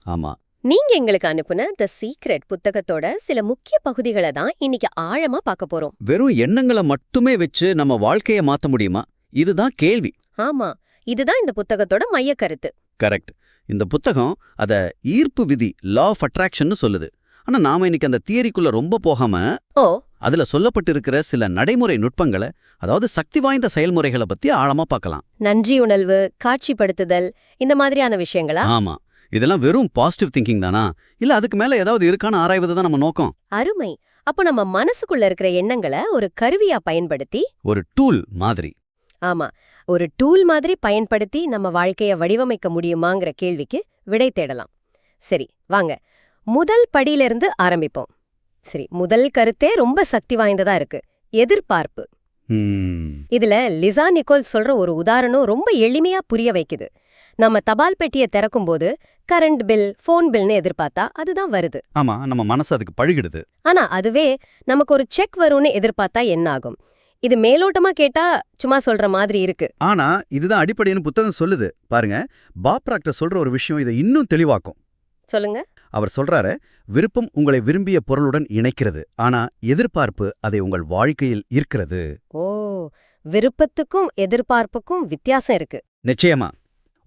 ஆமா. நீங்க எங்களுக்கு அனுப்புன தி சீக்ரெட் புத்தகத்தோட சில முக்கிய பகுதிகளை தான் இன்னைக்கு ஆழமா பார்க்க போறோம். வெறும் எண்ணங்களை மட்டுமே வச்சு நம்ம வாழ்க்கைய மாத்த முடியுமா? இதுதான் கேள்வி. ஆமா, இதுதான் இந்த புத்தகத்தோட மைய கருத்து. கரெக்ட். இந்த புத்தகம் அத ஈர்ப்பு விதி, லா ஆஃப் அட்ராக்ஷன்னு சொல்லுது. ஆனா நாம இன்னைக்கு அந்த தியரிக்குள்ள ரொம்ப போகாம, ஓ, அதுல சொல்லப்பட்டிருக்கிற சில நடைமுறை நுட்பங்களை, அதாவது சக்தி வாய்ந்த செயல்முறைகளை பத்தி ஆழமா பார்க்கலாம். நன்றி உணர்வு, காட்சிப்படுத்துதல், இந்த மாதிரியான விஷயங்களா? ஆமா. இதெல்லாம் வெறும் பாசிட்டிவ் திங்கிங் தானா, இல்ல அதுக்கு மேல ஏதாவது இருக்கான்னு ஆராய்வது தான் நம்ம நோக்கம். அருமை. அப்போ நம்ம மனசுக்குள்ள இருக்கிற எண்ணங்களை ஒரு கருவியா பயன்படுத்தி, ஒரு டூல் மாதிரி. ஆமா, ஒரு டூல் மாதிரி பயன்படுத்தி நம்ம வாழ்க்கைய வடிவமைக்க முடியுமாங்கிற கேள்விக்கு விடை தேடலாம். சரி, வாங்க முதல் படியிலிருந்து ஆரம்பிப்போம். சரி, முதல் கருத்தே ரொம்ப சக்தி வாய்ந்ததா இருக்கு. எதிர்பார்ப்பு. இதுல லிசா நிக்கோல் சொல்ற ஒரு உதாரணம் ரொம்ப எளிமையா புரிய வைக்குது. நம்ம தபால் பெட்டியை திறக்கும்போது கரண்ட் பில், ஃபோன் பில்னு எதிர்பார்த்தா அதுதான் வருது. ஆமா, நம்ம மனசு அதுக்கு பழகிடுது. ஆனா அதுவே நமக்கு ஒரு செக் வரும்னு எதிர்பார்த்தா என்ன ஆகும்? இது மேலோட்டமா கேட்டா சும்மா சொல்ற மாதிரி இருக்கு. ஆனா இதுதான் அடிப்படைன்னு புத்தகம் சொல்லுது. பாருங்க, பாப் ப்ராக்டர் சொல்ற ஒரு விஷயம் இதை இன்னும் தெளிவாக்கும். சொல்லுங்க. அவர் சொல்றாரு, விருப்பம் உங்களை விரும்பிய பொருளுடன் இணைக்கிறது, ஆனா எதிர்பார்ப்பு அதை உங்கள் வாழ்க்கையில் ஈர்க்கிறது. ஓ, விருப்பத்துக்கும் எதிர்பார்ப்புக்கும் வித்தியாசம் இருக்கு. நிச்சயமா.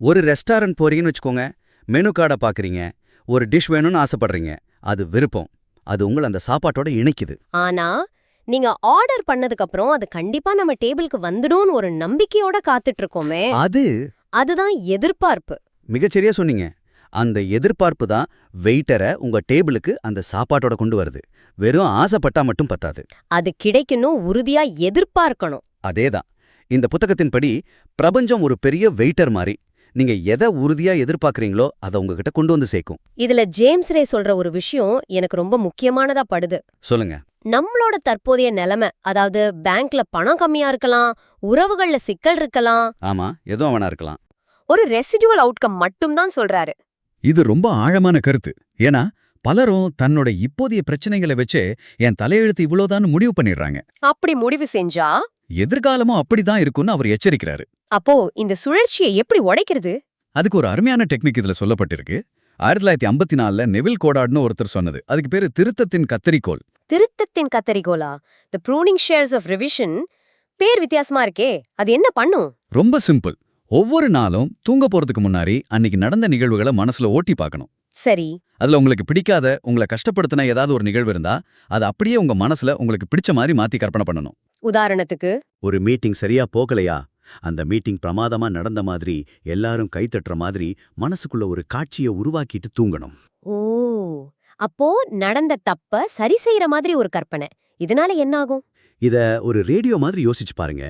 ஒரு ரெஸ்டாரண்ட் போறீங்கன்னு வச்சுக்கோங்க, மெனு கார்டை பாக்குறீங்க, ஒரு டிஷ் வேணும்னு ஆசைப்படுறீங்க. அது விருப்பம். அது உங்களை அந்த சாப்பாட்டோட இணைக்குது. ஆனா நீங்க ஆர்டர் பண்ணதுக்கு அப்புறம் அது கண்டிப்பா நம்ம டேபிளுக்கு வந்துடும்னு ஒரு நம்பிக்கையோட காத்துட்டு இருக்கோமே, அதுதான் எதிர்பார்ப்பு. மிகச்சரியா சொன்னீங்க. அந்த எதிர்பார்ப்பு தான் வெயிட்டரை உங்க டேபிளுக்கு அந்த சாப்பாட்டோட கொண்டு வருது. வெறும் ஆசைப்பட்டா மட்டும் பத்தாது, அது கிடைக்கணும், உறுதியா எதிர்பார்க்கணும். அதேதான். இந்த புத்தகத்தின்படி பிரபஞ்சம் ஒரு பெரிய வெயிட்டர் மாதிரி. நீங்க எதை உறுதியா எதிர்பார்க்கறீங்களோ அதை உங்ககிட்ட கொண்டு வந்து சேர்க்கும். இதுல ஜேம்ஸ் ரே சொல்ற ஒரு விஷயம் எனக்கு ரொம்ப முக்கியமானதா படுது. சொல்லுங்க. நம்மளோட தற்போதைய நிலைமை, அதாவது பேங்க்ல பணம் கம்மியா இருக்கலாம், உறவுகள்ல சிக்கல் இருக்கலாம். ஆமா, எதுவும் அவனா இருக்கலாம். ஒரு ரெசிடுவல் அவுட்கம் மட்டும் தான் சொல்றாரு. இது ரொம்ப ஆழமான கருத்து. ஏன்னா பலரும் தன்னோட இப்போதைய பிரச்சனைகளை வச்சே என் தலையெழுத்து இவ்வளவுதான் முடிவு பண்ணிடுறாங்க. அப்படி முடிவு செஞ்சா எதிர்காலமும் அப்படிதான் இருக்கும்னு அவர் எச்சரிக்கிறாரு. அப்போ இந்த சுழற்சியை எப்படி உடைக்கிறது? அதுக்கு ஒரு அருமையான டெக்னிக் இதுல சொல்லப்பட்டிருக்கு. 1954 நெவில் கோடாட்னு ஒருத்தர் சொன்னது. அதுக்கு பேரு திருத்தத்தின் கத்தரிக்கோல். திருத்தத்தின் கத்தரிக்கோலா? தி ப்ரூனிங் ஷேர்ஸ் ஆஃப் ரிவிஷன். பேர் வித்தியாசமா இருக்கே, அது என்ன பண்ணும்? ரொம்ப சிம்பிள். ஒவ்வொரு நாளும் தூங்க போறதுக்கு முன்னாடி அன்னைக்கு நடந்த நிகழ்வுகளை மனசுல ஓட்டி பார்க்கணும். சரி. அதுல உங்களுக்கு பிடிக்காத, உங்களை கஷ்டப்படுத்தின ஏதாவது ஒரு நிகழ்வு இருந்தா அது அப்படியே உங்க மனசுல உங்களுக்கு பிடிச்ச மாதிரி மாத்தி கற்பனை பண்ணணும். உதாரணத்துக்கு, ஒரு மீட்டிங் சரியா போகலையா, அந்த மீட்டிங் பிரமாதமா நடந்த மாதிரி, எல்லாரும் கைத்தட்டுற மாதிரி மனசுக்குள்ள ஒரு காட்சியை உருவாக்கிட்டு தூங்கணும். ஓ, அப்போ நடந்த தப்ப சரி செய்யற மாதிரி ஒரு கற்பனை. இதனால என்ன ஆகும்? இத ஒரு ரேடியோ மாதிரி யோசிச்சு பாருங்க.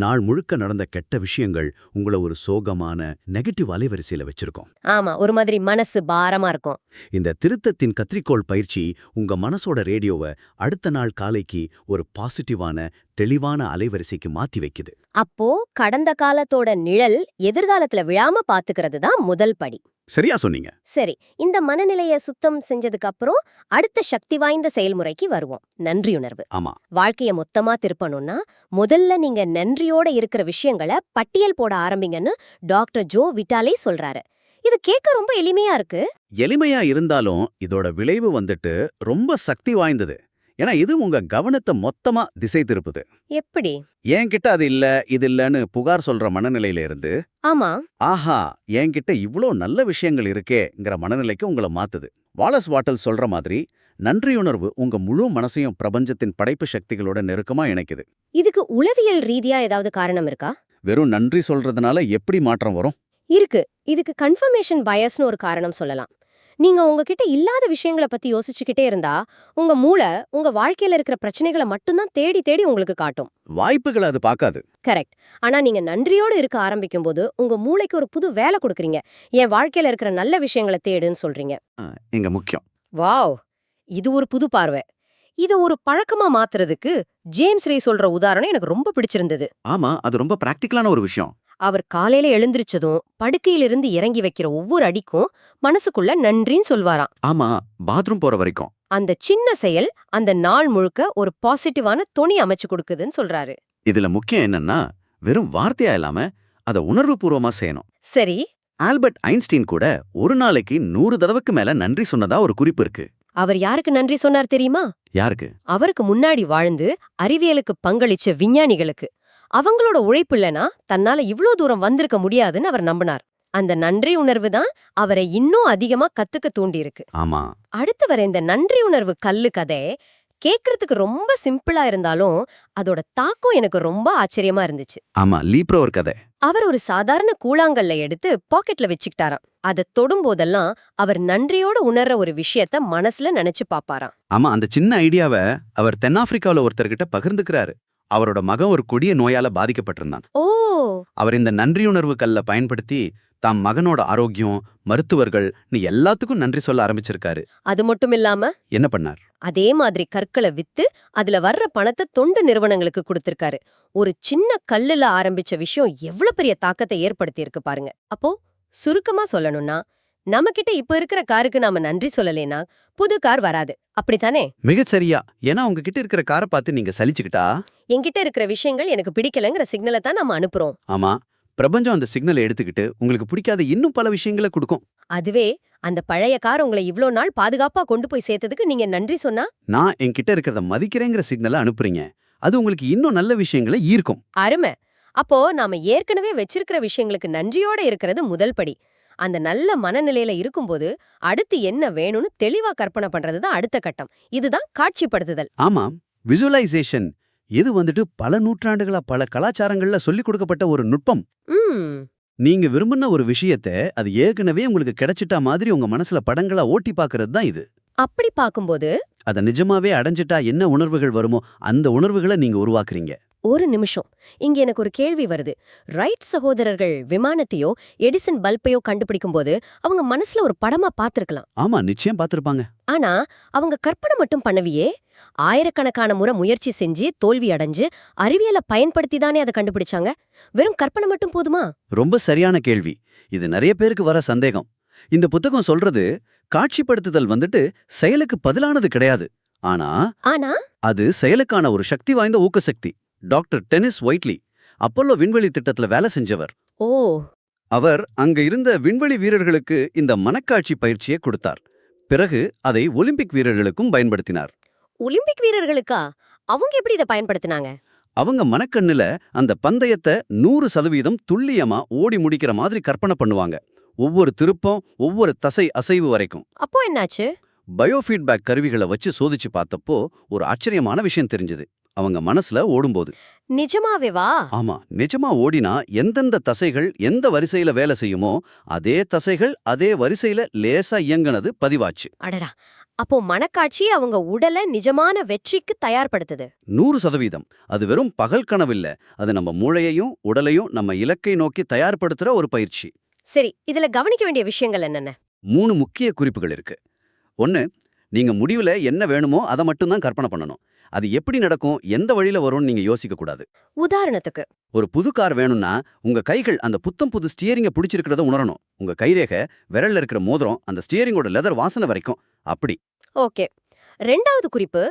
நாள் முழுக்க நடந்த கெட்ட விஷயங்கள் உங்களை ஒரு சோகமான நெகட்டிவ் அலைவரிசையில வச்சிருக்கோம். ஆமா, ஒரு மாதிரி மனசு பாரமா இருக்கும். இந்த திருத்தத்தின் கத்திரிக்கோள் பயிற்சி உங்க மனசோட ரேடியோவை அடுத்த நாள் காலைக்கு ஒரு பாசிட்டிவான, தெளிவான அலைவரிசைக்கு மாத்தி வைக்குது. அப்போ கடந்த காலத்தோட நிழல் எதிர்காலத்துல விழாம பாத்துக்கிறது தான் முதல் படி. சரியா சொன்னீங்க. சரி, இந்த மனநிலைய சுத்தம் செஞ்சதுக்கு அப்புறம் அடுத்த சக்தி வாய்ந்த செயல்முறைக்கு வருவோம். நன்றியுணர்வு. ஆமா. வாழ்க்கைய மொத்தமா திருப்பணும்னா முதல்ல நீங்க நன்றியோட இருக்கிற விஷயங்களை பட்டியல் போட ஆரம்பிங்கன்னு டாக்டர் ஜோ விட்டாலே சொல்றாரு. இது கேட்க ரொம்ப எளிமையா இருக்கு. எளிமையா இருந்தாலும் இதோட விளைவு வந்துட்டு ரொம்ப சக்தி வாய்ந்தது. ஏன்னா இது உங்க கவனத்தை மொத்தமா திசை திருப்புது. எப்படி? என்கிட்ட அது இல்ல, இது இல்லன்னு புகார் சொல்ற மனநிலையில இருந்து, ஆமா, ஆஹா என்கிட்ட இவ்ளோ நல்ல விஷயங்கள் இருக்கேங்கிற மனநிலைக்கு உங்களை மாத்துது. வாலஸ் வாட்டல் சொல்ற மாதிரி நன்றியுணர்வு உங்க முழு மனசையும் பிரபஞ்சத்தின் படைப்பு சக்திகளோட நெருக்கமா இணைக்குது. இதுக்கு உளவியல் ரீதியா ஏதாவது காரணம் இருக்கா? வெறும் நன்றி சொல்றதுனால எப்படி மாற்றம் வரும்? இருக்கு. இதுக்கு கன்ஃபர்மேஷன் பயஸ்னு ஒரு காரணம் சொல்லலாம். நீங்க உங்ககிட்ட இல்லாத விஷயங்களை பத்தி யோசிச்சுக்கிட்டே இருந்தா உங்க மூளை உங்க வாழ்க்கையில இருக்கிற பிரச்சனைகளை மட்டும்தான் தேடி தேடி உங்களுக்கு காட்டும். வாய்ப்புகளை அது பார்க்காது. கரெக்ட். ஆனா நீங்க நன்றியோடு இருக்க ஆரம்பிக்கும் போது உங்க மூளைக்கு ஒரு புது வேலை கொடுக்குறீங்க. என் வாழ்க்கையில இருக்கிற நல்ல விஷயங்களை தேடுன்னு சொல்றீங்க. இங்க முக்கியம். வாவ், இது ஒரு புது பார்வை. இத ஒரு பழக்கமா மாத்துறதுக்கு ஜேம்ஸ் ரே சொல்ற உதாரணம் எனக்கு ரொம்ப பிடிச்சிருந்தது. ஆமா, அது ரொம்ப பிராக்டிகலான ஒரு விஷயம். அவர் காலையில எழுந்திருச்சதும் படுக்கையிலிருந்து இறங்கி வைக்கிற ஒவ்வொரு அடிக்கும் மனசுக்குள்ள நன்றின்னு சொல்வாராம். ஆமா, பாத்ரூம் போற வரைக்கும். அந்த சின்ன செயல் அந்த நாள் முழுக்க ஒரு பாசிட்டிவான தொனி அமைச்சு கொடுக்குதுன்னு சொல்றாரு. இதுல முக்கியம் என்னன்னா, வெறும் வார்த்தையா இல்லாம அத உணர்வு பூர்வமா செய்யணும். சரி, ஆல்பர்ட் ஐன்ஸ்டீன் கூட ஒரு நாளைக்கு 100 தடவைக்கு மேல நன்றி சொன்னதா ஒரு குறிப்பு இருக்கு. அவர் யாருக்கு நன்றி சொன்னார் தெரியுமா? யாருக்கு? அவருக்கு முன்னாடி வாழ்ந்து அறிவியலுக்கு பங்களிச்ச விஞ்ஞானிகளுக்கு. அவங்களோட உழைப்பு இல்லனா தன்னால இவ்ளோ தூரம் வந்திருக்க முடியாதுன்னு அவர் நம்பினார். அந்த நன்றி உணர்வு தான் அவரை இன்னும் அதிகமா கத்துக்க தூண்டியிருக்கு. ஆமா. அடுத்து வர இந்த நன்றி உணர்வு கல்லு கதை கேக்குறதுக்கு ரொம்ப சிம்பிளா இருந்தாலும் அதோட தாக்கம் எனக்கு ரொம்ப ஆச்சரியமா இருந்துச்சு. ஆமா, லீப்ரோவர் கதை. அவர் ஒரு சாதாரண கூழாங்கல்ல எடுத்து பாக்கெட்ல வச்சுக்கிட்டாராம். அதை தொடும்போதெல்லாம் அவர் நன்றியோட உணர்ற ஒரு விஷயத்த மனசுல நினைச்சு பாப்பாராம். ஆமா, அந்த சின்ன ஐடியாவை அவர் தென்னாப்பிரிக்காவுல ஒருத்தர்கிட்ட பகிர்ந்துக்கிறாரு. அவரோட மகன் ஒரு கொடிய நோயால பாதிக்கப்பட்டிருந்தான். ஓ, அவர் இந்த நன்றியுணர்வு கல்ல பயன்படுத்தி தாம் மகனோட ஆரோக்கியம், மருத்துவர்கள் எல்லாத்துக்கும் நன்றி சொல்ல ஆரம்பிச்சிருக்காரு. அது மட்டும் இல்லாம என்ன பண்ணார்? அதே மாதிரி கற்களை வித்து அதுல வர்ற பணத்தை தொண்டு நிறுவனங்களுக்கு கொடுத்திருக்காரு. ஒரு சின்ன கல்லுல ஆரம்பிச்ச விஷயம் எவ்வளவு பெரிய தாக்கத்தை ஏற்படுத்தி இருக்கு பாருங்க. அப்போ சுருக்கமா சொல்லணும்னா, நம்ம கிட்ட இப்ப இருக்கிற காருக்கு நாம நன்றி சொல்லலைனா புது கார் வராது. அப்படித்தானே? மிகச்சரியா. ஏன்னா உங்ககிட்ட இருக்கிற காரை பார்த்து நீங்க சலிச்சுக்கிட்டா, என்கிட்ட இருக்கிற விஷயங்கள் எனக்கு பிடிக்கலங்கிற சிக்னலை தான் நம்ம அனுப்புறோம். ஆமா, பிரபஞ்சம் அந்த சிக்னலை எடுத்துக்கிட்டு உங்களுக்கு பிடிக்காத இன்னும் பல விஷயங்களை கொடுக்கும். அதுவே அந்த பழைய கார் உங்களை இவ்ளோ நாள் பாதுகாப்பா கொண்டு போய் சேர்த்ததுக்கு நீங்க நன்றி சொன்னா, நான் என்கிட்ட இருக்கிறத மதிக்கிறேங்கிற சிக்னலை அனுப்புறீங்க. அது உங்களுக்கு இன்னும் நல்ல விஷயங்களை ஈர்க்கும். அருமை. அப்போ நாம ஏற்கனவே வச்சிருக்கிற விஷயங்களுக்கு நன்றியோட இருக்கிறது முதல் படி. அந்த நல்ல மனநிலையில இருக்கும்போது அடுத்து என்ன வேணும்னு தெளிவா கற்பனை பண்றதுதான் அடுத்த கட்டம். இதுதான் காட்சிப்படுத்துதல். ஆமா, விசுவலைசேஷன். இது வந்துட்டு பல நூற்றாண்டுகளா பல கலாச்சாரங்கள்ல சொல்லிக் கொடுக்கப்பட்ட ஒரு நுட்பம். ம் நீங்க விரும்பின ஒரு விஷயத்த அது ஏற்கனவே உங்களுக்கு கிடைச்சிட்டா மாதிரி உங்க மனசுல படங்களா ஓட்டி பாக்குறது தான் இது. அப்படி பாக்கும்போது அத நிஜமாவே அடைஞ்சிட்டா என்ன உணர்வுகள் வருமோ அந்த உணர்வுகளை நீங்க உருவாக்குறீங்க. ஒரு நிமிஷம், இங்க எனக்கு ஒரு கேள்வி வருது. ரைட் சகோதரர்கள் விமானத்தையோ எடிசன் பல்பையோ கண்டுபிடிக்கும் போது அவங்க மனசுல ஒரு படமா பாத்திருக்கலாம். ஆமா, நிச்சயம் பாத்திருப்பாங்க. ஆனா அவங்க கற்பனை மட்டும் பண்ணவியே. ஆயிரக்கணக்கான முறை முயற்சி செஞ்சு தோல்வி அடைஞ்சு அறிவியலை பயன்படுத்தி தானே அதை கண்டுபிடிச்சாங்க. வெறும் கற்பனை மட்டும் போதுமா? ரொம்ப சரியான கேள்வி. இது நிறைய பேருக்கு வர சந்தேகம். இந்த புத்தகம் சொல்றது காட்சிப்படுத்துதல் வந்துட்டு செயலுக்கு பதிலானது கிடையாது. ஆனா அது செயலுக்கான ஒரு சக்தி வாய்ந்த ஊக்கசக்தி. டாக்டர் டெனிஸ் ஒயிட்லி அப்போலோ விண்வெளி திட்டத்துல வேலை செஞ்சவர். ஓ, அவர் அங்க இருந்த விண்வெளி வீரர்களுக்கு இந்த மனக்காட்சி பயிற்சியை கொடுத்தார். பிறகு அதை ஒலிம்பிக் வீரர்களுக்கும் பயன்படுத்தினார். ஒலிம்பிக் வீரர்களுக்கா? அவங்க எப்படி இதை பயன்படுத்தினாங்க? அவங்க மனக்கண்ணுல அந்த பந்தயத்தை 100% துல்லியமா ஓடி முடிக்கிற மாதிரி கற்பனை பண்ணுவாங்க. ஒவ்வொரு திருப்பம், ஒவ்வொரு தசை அசைவு வரைக்கும். அப்போ என்னாச்சு? பயோஃபீட்பேக் கருவிகளை வச்சு சோதிச்சு பார்த்தப்போ ஒரு ஆச்சரியமான விஷயம் தெரிஞ்சது. அவங்க மனசுல ஓடும்போது. நிஜமாவே வா? ஆமா, நிஜமா ஓடினா எந்தெந்த தசைகள் எந்த வரிசையில வேலை செய்யுமோ அதே தசைகள் அதே வரிசையில லேசா இயங்குனது பதிவாச்சு. அடடா, அப்போ மனக்காட்சி அவங்க உடலை நிஜமான வெற்றிக்கு தயார்படுத்துது. 100%. அது வெறும் பகல் கனவில்ல. அது நம்ம மூளையையும் உடலையும் நம்ம இலக்கை நோக்கி தயார்படுத்துற ஒரு பயிற்சி. சரி, இதுல கவனிக்க வேண்டிய விஷயங்கள் என்னென்ன? 3 முக்கிய குறிப்புகள் இருக்கு. 1, நீங்க முடிவுல என்ன வேணுமோ அதை மட்டும்தான் கற்பனை பண்ணணும். அது எப்படி நடக்கும், எந்த வழியில வரும்னு நீங்க யோசிக்க கூடாது. உதாரணத்துக்கு, ஒரு புது கார் வேணும்னா உங்க கைகள் அந்த புத்தம் புது ஸ்டியரிங்க பிடிச்சிருக்கிறத உணரணும். உங்க கைரேகை, விரல்ல இருக்கிற மோதிரம், அந்த ஸ்டியரிங்கோட லெதர் வாசனை வரைக்கும். அப்படி. ஓகே. 2வது குறிப்பு,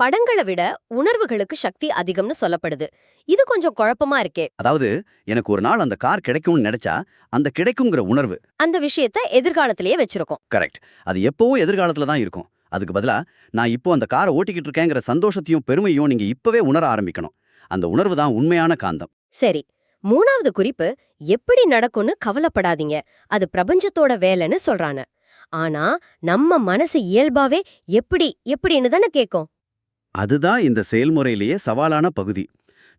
படங்களை விட உணர்வுகளுக்கு சக்தி அதிகம்னு சொல்லப்படுது. இது கொஞ்சம் குழப்பமா இருக்கே. அதாவது எனக்கு ஒரு நாள் அந்த கார் கிடைக்கும்னு நினைச்சா அந்த கிடைக்குங்கிற உணர்வு அந்த விஷயத்தை எதிர்காலத்திலேயே வச்சிருக்கோம். கரெக்ட். அது எப்பவும் எதிர்காலத்துல தான் இருக்கும். அதுக்கு பதிலா நான் இப்போ அந்த காரை ஓட்டிக்கிட்டு இருக்கேங்கிற சந்தோஷத்தையும் பெருமையும் நீங்க இப்பவே உணர ஆரம்பிக்கணும். அந்த உணர்வு தான் உண்மையான காந்தம். சரி, 3வது குறிப்பு, எப்படி நடக்கும்னு கவலைப்படாதீங்க, அது பிரபஞ்சத்தோட வேலைன்னு சொல்றாங்க. ஆனா நம்ம மனசு இயல்பாவே எப்படின்னு தானே கேட்கும். அதுதான் இந்த செயல்முறையிலேயே சவாலான பகுதி.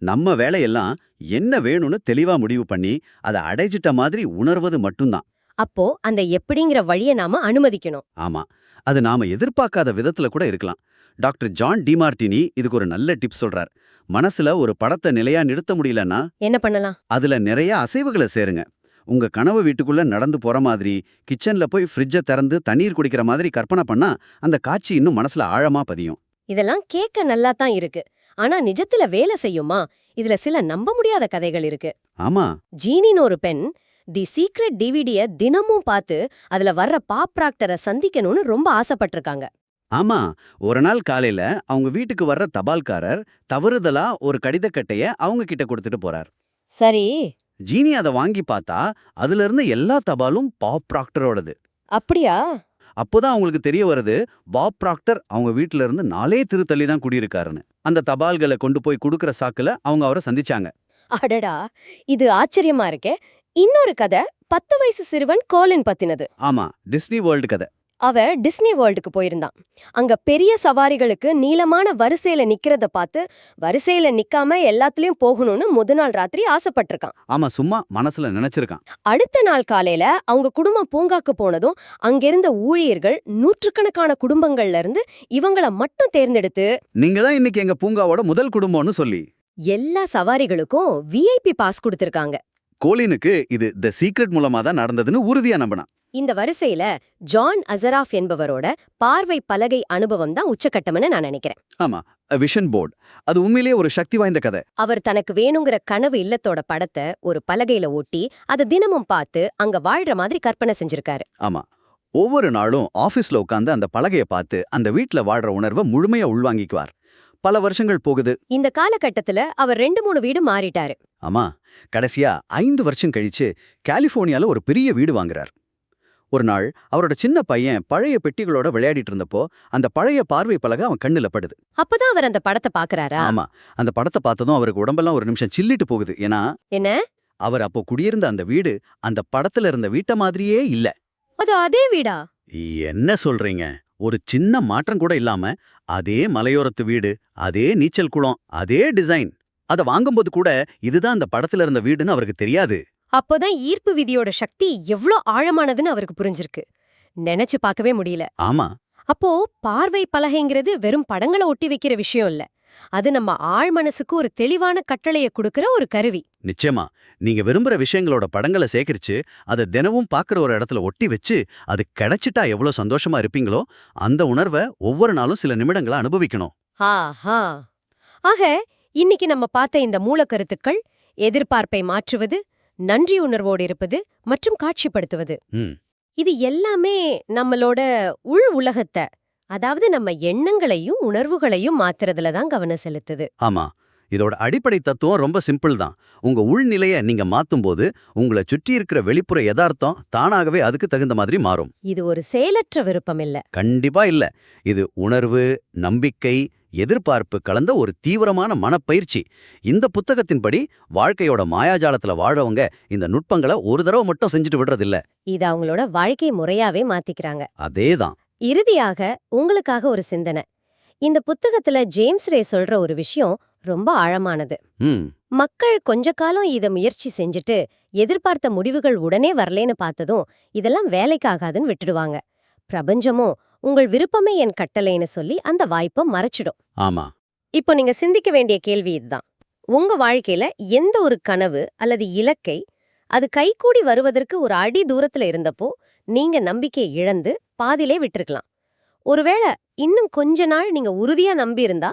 நம்ம வேலையெல்லாம் என்ன வேணும்னு தெளிவா முடிவு பண்ணி அதை அடைஞ்சிட்ட மாதிரி உணர்வது மட்டும்தான். அப்போ அந்த எப்படிங்கிற வழியை நாம அனுமதிக்கணும். ஆமா, அது நாம எதிர்பார்க்காத விதத்துல கூட இருக்கலாம். டாக்டர் ஜான் டிமார்டினி இதுக்கு ஒரு நல்ல டிப் சொல்றார். மனசுல ஒரு படத்தை நிலையா நிறுத்த முடியலன்னா என்ன பண்ணலாம்? அதுல நிறைய அசைவுகளை சேருங்க. உங்க கனவு வீட்டுக்குள்ள நடந்து போற மாதிரி, கிச்சன்ல போய் ஃப்ரிட்ஜை திறந்து தண்ணீர் குடிக்கிற மாதிரி கற்பனை பண்ணா அந்த காட்சி இன்னும் மனசுல ஆழமா பதியும். இதெல்லாம் கேட்க நல்லா தான் இருக்கு. ஆனா நிஜத்துல வேலை செய்யுமா? இதுல சில நம்ப முடியாத கதைகள் இருக்கு. ஆமா, ஜீனின்னு ஒரு பெண் தி சீக்ரெட் டிவிடிய தினமும் பார்த்து அதுல வர்ற பாப் ப்ராக்டரை சந்திக்கணும்னு ரொம்ப ஆசைப்பட்டிருக்காங்க. ஆமா, ஒரு நாள் காலையில அவங்க வீட்டுக்கு வர்ற தபால்காரர் தவறுதலா ஒரு கடிதக்கட்டைய அவங்க கிட்ட கொடுத்துட்டு போறார். சரி, ஜீனி அதை வாங்கி பார்த்தா அதுல இருந்த எல்லா தபாலும் பாப் ப்ராக்டரோடது. அப்படியா? அப்போதான் அவங்களுக்கு தெரிய வருது, பாப் ப்ராக்டர் அவங்க வீட்ல இருந்து 4 தெரு தள்ளி தான் குடியிருக்காருன்னு. அந்த தபால்களை கொண்டு போய் குடுக்கற சாக்குல அவங்க அவரை சந்திச்சாங்க. அடடா, இது ஆச்சரியமா இருக்கே. இன்னொரு கதை 10 வயசு சிறுவன் கோலின் பத்தினது. ஆமா, டிஸ்னி வேர்ல்டு கதை. அவன் டிஸ்னி வேர்ல்டுக்கு போயிருந்தான். அங்க பெரிய சவாரிகளுக்கு நீளமான வரிசையில நிக்கிறத பார்த்து வரிசையில நிக்காம எல்லாத்துலயும் போகணும்னு முத நாள் ராத்திரி ஆசைப்பட்டிருக்கான். ஆமா, சும்மா மனசுல நினைச்சிருக்கான். அடுத்த நாள் காலையில அவங்க குடும்பம் பூங்காக்கு போனதும் அங்கிருந்த ஊழியர்கள் நூற்றுக்கணக்கான குடும்பங்கள்ல இருந்து இவங்கள மட்டும் தேர்ந்தெடுத்து நீங்க தான் இன்னைக்கு எங்க பூங்காவோட முதல் குடும்பம்னு சொல்லி எல்லா சவாரிகளுக்கும் விஐபி பாஸ் கொடுத்திருக்காங்க. கோலினுக்கு இது தி சீக்ரெட் மூலமா தான் நடந்ததுன்னு உறுதியா நம்பினான். இந்த வரிசையில ஜான் அசராஃப் என்பவரோட பார்வை பலகை அனுபவம் தான் உச்சக்கட்டம்னு நான் நினைக்கிறேன். ஆமா, விஷன் போர்டு. அது உண்மையிலேயே ஒரு சக்தி வாய்ந்த கதை. அவர் தனக்கு வேணுங்கிற கனவு இல்லத்தோட படத்தை ஒரு பலகையில ஒட்டி அதை தினமும் பார்த்து அங்க வாழ்ற மாதிரி கற்பனை செஞ்சிருக்காரு. ஆமா, ஒவ்வொரு நாளும் ஆபீஸ்ல உட்கார்ந்து அந்த பலகைய பார்த்து அந்த வீட்ல வாழ்ற உணர்வை முழுமையா உள்வாங்கிக்குவார். பல வருஷங்கள் போகுது. இந்த காலகட்டத்துல அவர் 2-3 வீடு மாறிட்டாரு. ஆமா, கடைசியா 5 வருஷம் கழிச்சு கலிபோர்னியால ஒரு பெரிய வீடு வாங்குறார். ஒரு நாள் அவரோட சின்ன பையன் பழைய பெட்டிகளோட விளையாடிட்டு இருந்தப்போ அந்த பழைய பார்வை பலகை அவன் கண்ணுல படுது. அப்பதான் அவர் அந்த படத்தை பாக்குறாரா? ஆமா, அந்த படத்தை பார்த்ததும் அவருக்கு உடம்பெல்லாம் ஒரு நிமிஷம் சில்லிட்டு போகுது. ஏன்னா என்ன, அவர் அப்போ குடியிருந்த அந்த வீடு அந்த படத்துல இருந்த வீட்டை மாதிரியே இல்ல. அது அதே வீடா? என்ன சொல்றீங்க? ஒரு சின்ன மாற்றம் கூட இல்லாம அதே மலையோரத்து வீடு, அதே நீச்சல் குளம், அதே டிசைன். அத வாங்கும்போது கூட இதுதான் அந்த படத்துல இருந்த வீடுன்னு அவருக்கு தெரியாது. அப்போதான் ஈர்ப்பு விதியோட சக்தி எவ்ளோ ஆழமானதுன்னு அவருக்கு புரிஞ்சிருக்கு. நினைச்சு பார்க்கவே முடியல. ஆமா, அப்போ பார்வை பலகைங்கிறது வெறும் படங்களை ஒட்டி வைக்கிற விஷயம் இல்ல. அது நம்ம ஆழ் மனசுக்கு ஒரு தெளிவான கட்டளைய கொடுக்கிற ஒரு கருவி. நிச்சயமா. நீங்க விரும்புற விஷயங்களோட படங்களை சேகரிச்சு அதை தினமும் பாக்குற ஒரு இடத்துல ஒட்டி வச்சு அது கிடைச்சிட்டா எவ்வளவு சந்தோஷமா இருப்பீங்களோ அந்த உணர்வை ஒவ்வொரு நாளும் சில நிமிடங்களை அனுபவிக்கணும். ஆஹா. ஆக இன்னைக்கு நம்ம பார்த்த இந்த மூலக்கருத்துக்கள் எதிர்பார்ப்பை மாற்றுவது, நன்றி உணர்வோடு இருப்பது மற்றும் காட்சிப்படுத்துவது, ம் இது எல்லாமே நம்மளோட உள் உலகத்தை, அதாவது நம்ம எண்ணங்களையும் உணர்வுகளையும் மாத்துறதுல தான் கவனம் செலுத்துது. ஆமா, இதோட அடிப்படை தத்துவம் ரொம்ப சிம்பிள் தான். உங்க உள்நிலைய நீங்க மாத்தும்போது உங்களை சுற்றி இருக்கிற வெளிப்புற யதார்த்தம் தானாகவே அதுக்கு தகுந்த மாதிரி மாறும். இது ஒரு செயலற்ற விருப்பம் இல்ல. கண்டிப்பா இல்ல. இது உணர்வு, நம்பிக்கை, எதிர்பார்ப்பு கலந்த ஒரு தீவிரமான மனப்பயிற்சி. இந்த புத்தகத்தின்படி வாழ்க்கையோட மாயாஜாலத்துல வாழவங்க இந்த நுட்பங்களை ஒரு தடவை மட்டும் செஞ்சுட்டு விடுறதில்ல. இது அவங்களோட வாழ்க்கை முறையாவே மாத்திக்கிறாங்க. அதேதான். இறுதியாக உங்களுக்காக ஒரு சிந்தனை. இந்த புத்தகத்துல ஜேம்ஸ் ரே சொல்ற ஒரு விஷயம் ரொம்ப ஆழமானது. ம் மக்கள் கொஞ்ச காலம் இத முயற்சி செஞ்சுட்டு எதிர்பார்த்த முடிவுகள் உடனே வரலேன்னு பார்த்ததும் இதெல்லாம் வேலைக்காகாதுன்னு விட்டுடுவாங்க. பிரபஞ்சமும் உங்கள் விருப்பமே என் கட்டளைன்னு சொல்லி அந்த வாய்ப்பை மறைச்சிடும். ஆமா, இப்போ நீங்க சிந்திக்க வேண்டிய கேள்வி இதுதான். உங்க வாழ்க்கையில எந்த ஒரு கனவு அல்லது இலக்கை அது கைகூடி வருவதற்கு ஒரு அடி தூரத்துல இருந்தப்போ நீங்க நம்பிக்கையை இழந்து பாதியிலே விட்டிருக்கலாம். ஒருவேளை இன்னும் கொஞ்ச நாள் நீங்க உறுதியா நம்பி இருந்தா